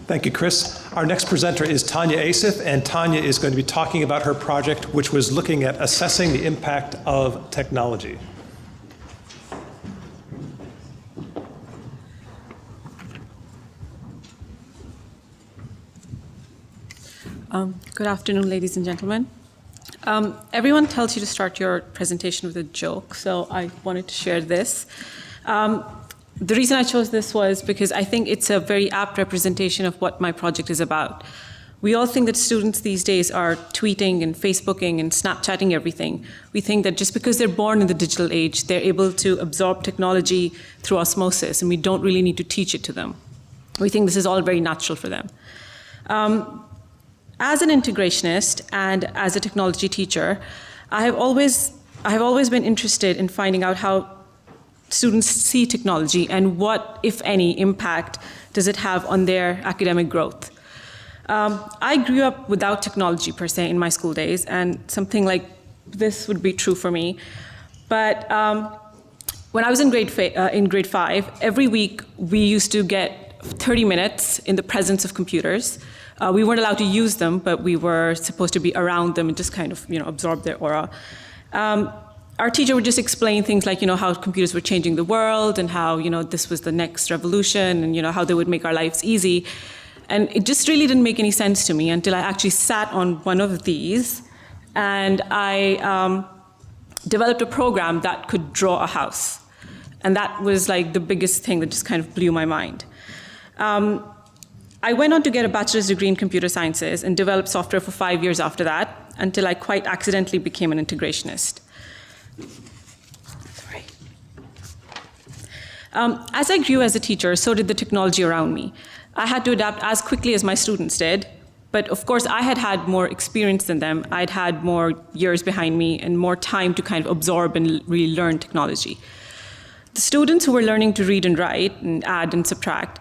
Thank you, Chris. Our next presenter is Tania Asif, and Tania is going to be talking about her project, which was looking at assessing the impact of technology. Good afternoon, ladies and gentlemen. Everyone tells you to start your presentation with a joke, so I wanted to share this. The reason I chose this was because I think it's a very apt representation of what my project is about. We all think that students these days are tweeting and Facebooking and Snapchatting everything. We think that just because they're born in the digital age, they're able to absorb technology through osmosis, and we don't really need to teach it to them. We think this is all very natural for them. As an integrationist and as a technology teacher, I have always been interested in finding out how students see technology and what, if any, impact does it have on their academic growth. I grew up without technology per se in my school days, and something like this would be true for me. But when I was in grade 5, every week we used to get 30 minutes in the presence of computers. We weren't allowed to use them, but we were supposed to be around them and just kind of, absorb their aura. Our teacher would just explain things like, how computers were changing the world and how, this was the next revolution and, how they would make our lives easy. And it just really didn't make any sense to me until I actually sat on one of these and I developed a program that could draw a house. And that was like the biggest thing that just kind of blew my mind. I went on to get a bachelor's degree in computer sciences and developed software for 5 years after that until I quite accidentally became an integrationist. Sorry. As I grew as a teacher, so did the technology around me. I had to adapt as quickly as my students did, but of course I had more experience than them. I'd had more years behind me and more time to kind of absorb and really learn technology. The students who were learning to read and write and add and subtract,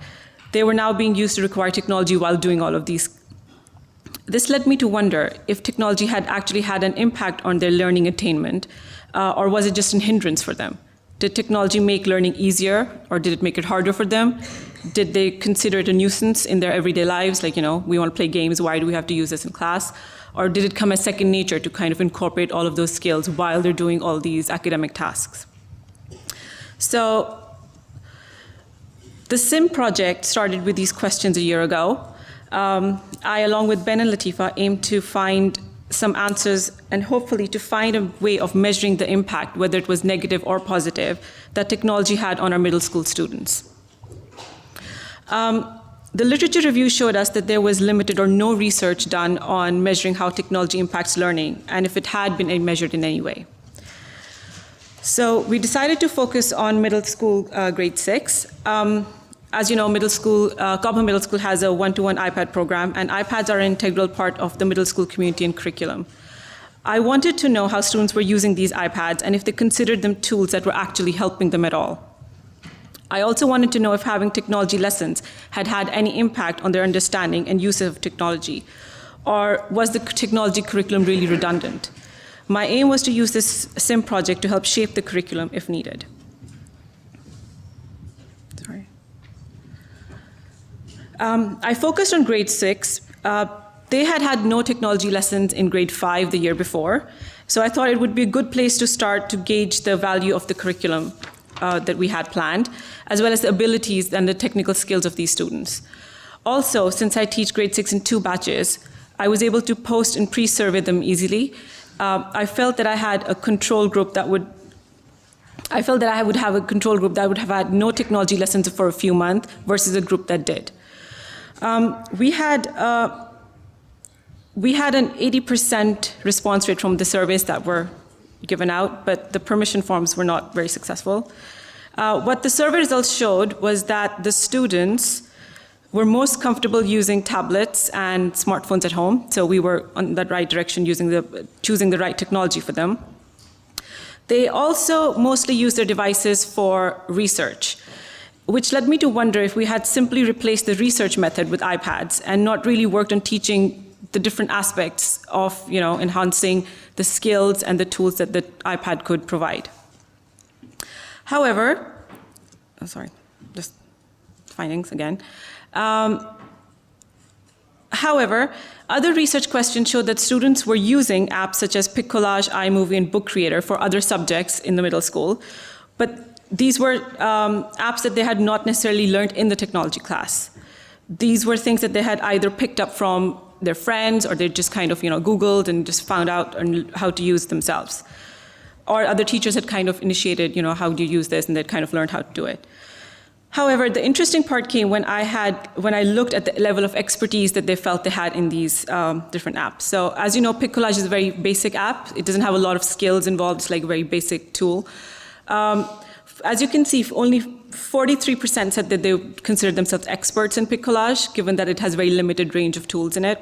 they were now being used to require technology while doing all of these. This led me to wonder if technology had actually had an impact on their learning attainment, or was it just a hindrance for them? Did technology make learning easier, or did it make it harder for them? Did they consider it a nuisance in their everyday lives? Like, we want to play games, why do we have to use this in class? Or did it come as second nature to kind of incorporate all of those skills while they're doing all these academic tasks? So, the SIM project started with these questions a year ago. I, along with Ben and Latifa, aimed to find some answers and hopefully to find a way of measuring the impact, whether it was negative or positive, that technology had on our middle school students. The literature review showed us that there was limited or no research done on measuring how technology impacts learning, and if it had been measured in any way. So we decided to focus on middle school grade 6. As you know, Cobham Middle School has a one-to-one iPad program, and iPads are an integral part of the middle school community and curriculum. I wanted to know how students were using these iPads and if they considered them tools that were actually helping them at all. I also wanted to know if having technology lessons had had any impact on their understanding and use of technology, or was the technology curriculum really redundant? My aim was to use this SIM project to help shape the curriculum if needed. I focused on grade 6. They had no technology lessons in grade 5 the year before, so I thought it would be a good place to start to gauge the value of the curriculum that we had planned, as well as the abilities and the technical skills of these students. Also, since I teach grade 6 in 2 batches, I was able to post and pre-survey them easily. I felt that I had a control group that would have a control group that would have had no technology lessons for a few months versus a group that did. We had an 80% response rate from the surveys that were given out, but the permission forms were not very successful. What the survey results showed was that the students were most comfortable using tablets and smartphones at home, so we were on that right direction, choosing the right technology for them. They also mostly used their devices for research, which led me to wonder if we had simply replaced the research method with iPads and not really worked on teaching the different aspects of enhancing the skills and the tools that the iPad could provide. However, just findings again. However, other research questions showed that students were using apps such as Piccollage, iMovie, and Book Creator for other subjects in the middle school, but these were apps that they had not necessarily learned in the technology class. These were things that they had either picked up from their friends, or they just kind of Googled and just found out how to use themselves. Or other teachers had kind of initiated, how do you use this, and they'd kind of learned how to do it. However, the interesting part came when I looked at the level of expertise that they felt they had in these different apps. So as you know, Piccollage is a very basic app. It doesn't have a lot of skills involved. It's like a very basic tool. As you can see, only 43% said that they considered themselves experts in Piccollage, given that it has a very limited range of tools in it.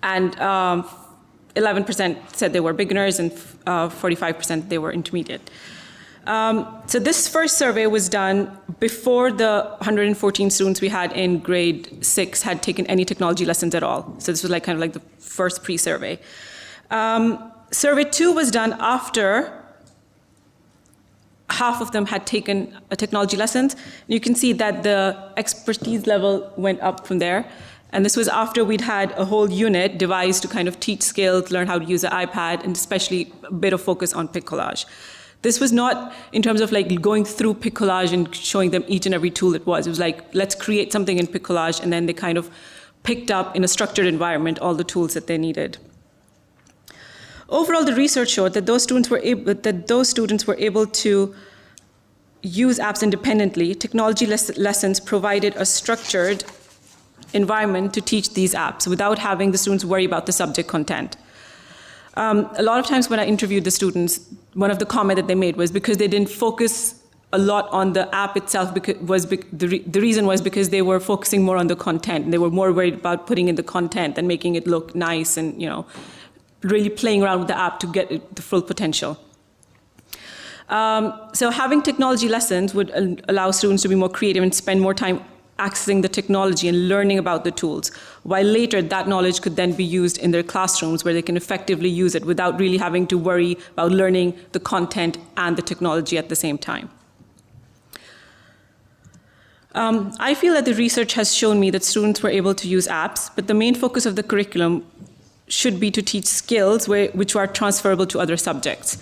And 11% said they were beginners, and 45% they were intermediate. So this first survey was done before the 114 students we had in grade 6 had taken any technology lessons at all. So this was kind of like the first pre-survey. Survey 2 was done after half of them had taken a technology lessons. You can see that the expertise level went up from there. And this was after we'd had a whole unit devised to kind of teach skills, learn how to use the iPad, and especially a bit of focus on Piccollage. This was not in terms of going through Piccollage and showing them each and every tool it was. It was let's create something in Piccollage, and then they kind of picked up in a structured environment all the tools that they needed. Overall, the research showed that those students were able to use apps independently. Technology lessons provided a structured environment to teach these apps without having the students worry about the subject content. A lot of times when I interviewed the students, one of the comments that they made was because they didn't focus a lot on the app itself, the reason was because they were focusing more on the content. They were more worried about putting in the content and making it look nice and really playing around with the app to get the full potential. So having technology lessons would allow students to be more creative and spend more time accessing the technology and learning about the tools, while later that knowledge could then be used in their classrooms where they can effectively use it without really having to worry about learning the content and the technology at the same time. I feel that the research has shown me that students were able to use apps, but the main focus of the curriculum should be to teach skills which are transferable to other subjects,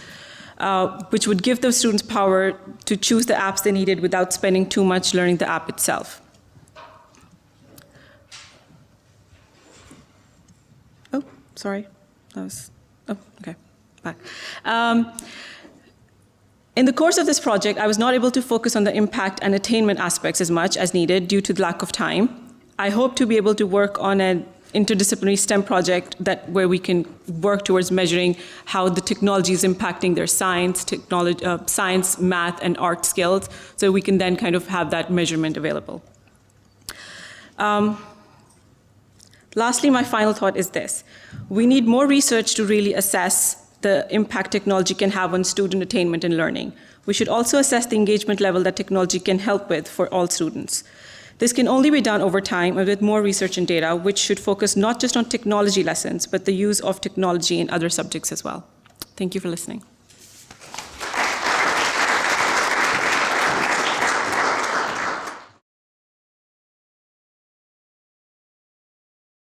which would give the students power to choose the apps they needed without spending too much learning the app itself. Oh, sorry. Okay, back. In the course of this project, I was not able to focus on the impact and attainment aspects as much as needed due to the lack of time. I hope to be able to work on an interdisciplinary STEM project where we can work towards measuring how the technology is impacting their science, math, and art skills, so we can then kind of have that measurement available. Lastly, my final thought is this. We need more research to really assess the impact technology can have on student attainment and learning. We should also assess the engagement level that technology can help with for all students. This can only be done over time and with more research and data, which should focus not just on technology lessons, but the use of technology in other subjects as well. Thank you for listening.